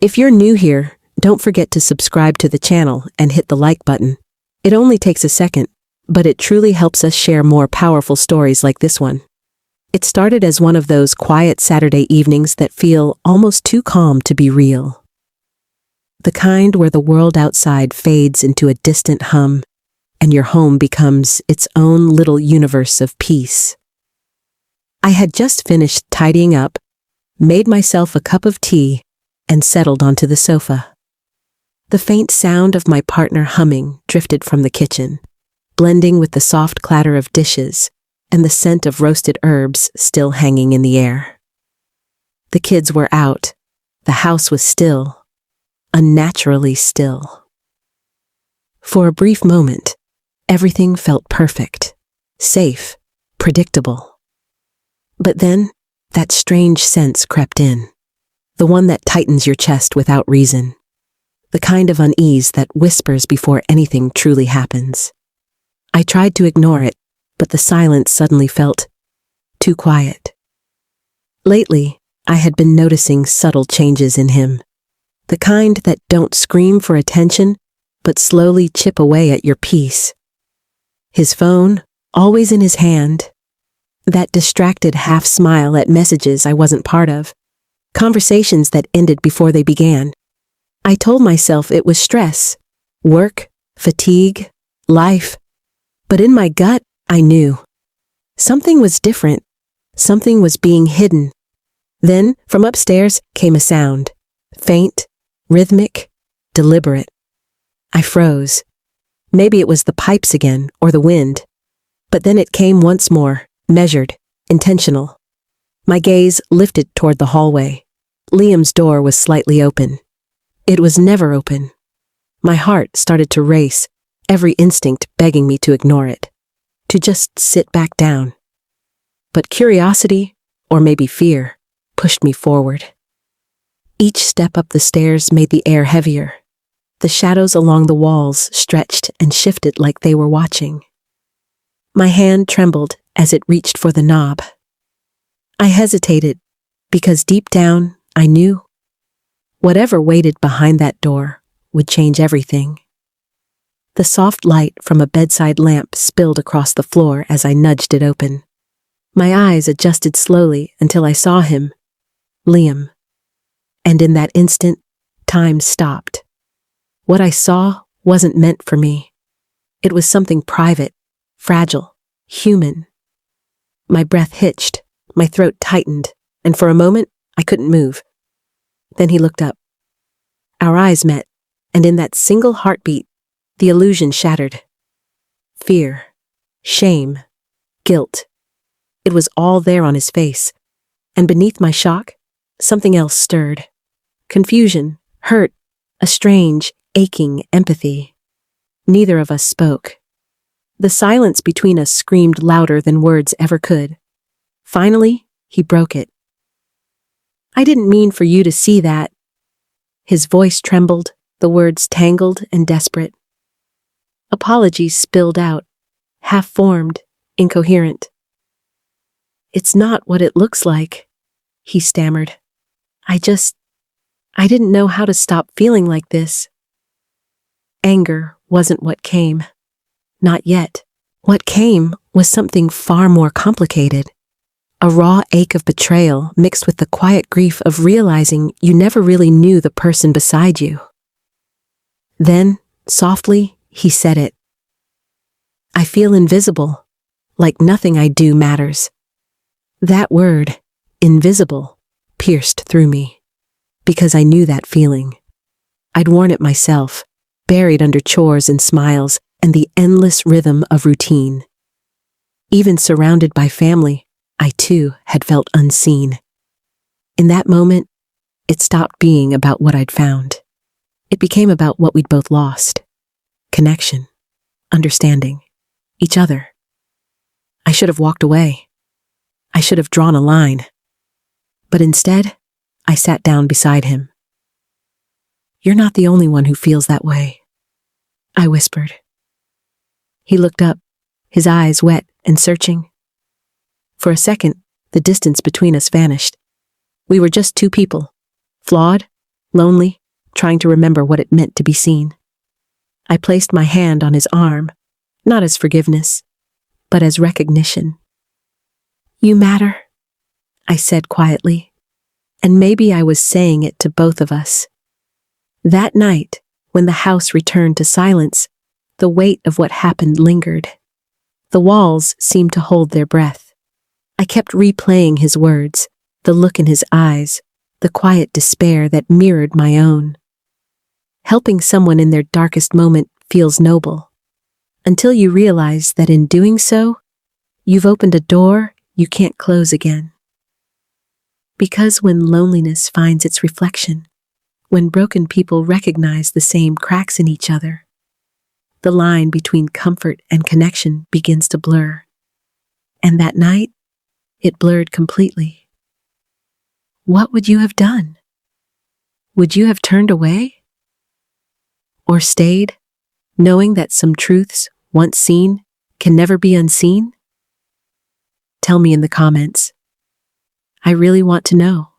If you're new here, don't forget to subscribe to the channel and hit the like button. It only takes a second, but it truly helps us share more powerful stories like this one. It started as one of those quiet Saturday evenings that feel almost too calm to be real. The kind where the world outside fades into a distant hum, and your home becomes its own little universe of peace. I had just finished tidying up, made myself a cup of tea, and settled onto the sofa. The faint sound of my partner humming drifted from the kitchen, blending with the soft clatter of dishes and the scent of roasted herbs still hanging in the air. The kids were out. The house was still, unnaturally still. For a brief moment, everything felt perfect, safe, predictable. But then, that strange sense crept in, the one that tightens your chest without reason, the kind of unease that whispers before anything truly happens. I tried to ignore it, but the silence suddenly felt too quiet. Lately, I had been noticing subtle changes in him, the kind that don't scream for attention, but slowly chip away at your peace. His phone, always in his hand, that distracted half-smile at messages I wasn't part of, conversations that ended before they began. I told myself it was stress, work, fatigue, life, but in my gut, I knew. Something was different. Something was being hidden. Then, from upstairs, came a sound. Faint, rhythmic, deliberate. I froze. Maybe it was the pipes again, or the wind. But then it came once more, measured, intentional. My gaze lifted toward the hallway. Liam's door was slightly open. It was never open. My heart started to race, every instinct begging me to ignore it, to just sit back down. But curiosity, or maybe fear, pushed me forward. Each step up the stairs made the air heavier. The shadows along the walls stretched and shifted like they were watching. My hand trembled as it reached for the knob. I hesitated, because deep down, I knew. Whatever waited behind that door would change everything. The soft light from a bedside lamp spilled across the floor as I nudged it open. My eyes adjusted slowly until I saw him, Liam. And in that instant, time stopped. What I saw wasn't meant for me. It was something private, fragile, human. My breath hitched, my throat tightened, and for a moment, I couldn't move. Then he looked up. Our eyes met, and in that single heartbeat, the illusion shattered. Fear, shame, guilt. It was all there on his face, and beneath my shock, something else stirred. Confusion, hurt, a strange, aching empathy. Neither of us spoke. The silence between us screamed louder than words ever could. Finally, he broke it. I didn't mean for you to see that. His voice trembled, the words tangled and desperate. Apologies spilled out, half-formed, incoherent. It's not what it looks like, he stammered. I didn't know how to stop feeling like this. Anger wasn't what came. Not yet. What came was something far more complicated. A raw ache of betrayal mixed with the quiet grief of realizing you never really knew the person beside you. Then, softly, he said it. I feel invisible, like nothing I do matters. That word, invisible, pierced through me, because I knew that feeling. I'd worn it myself, buried under chores and smiles and the endless rhythm of routine. Even surrounded by family, I too had felt unseen. In that moment, it stopped being about what I'd found. It became about what we'd both lost. Connection, understanding, each other. I should have walked away. I should have drawn a line. But instead, I sat down beside him. You're not the only one who feels that way, I whispered. He looked up, his eyes wet and searching. For a second, the distance between us vanished. We were just two people, flawed, lonely, trying to remember what it meant to be seen. I placed my hand on his arm, not as forgiveness, but as recognition. "You matter," I said quietly, and maybe I was saying it to both of us. That night, when the house returned to silence, the weight of what happened lingered. The walls seemed to hold their breath. I kept replaying his words, the look in his eyes, the quiet despair that mirrored my own. Helping someone in their darkest moment feels noble, until you realize that in doing so, you've opened a door you can't close again. Because when loneliness finds its reflection, when broken people recognize the same cracks in each other, the line between comfort and connection begins to blur. And that night, it blurred completely. What would you have done? Would you have turned away? Or stayed, knowing that some truths, once seen, can never be unseen? Tell me in the comments. I really want to know.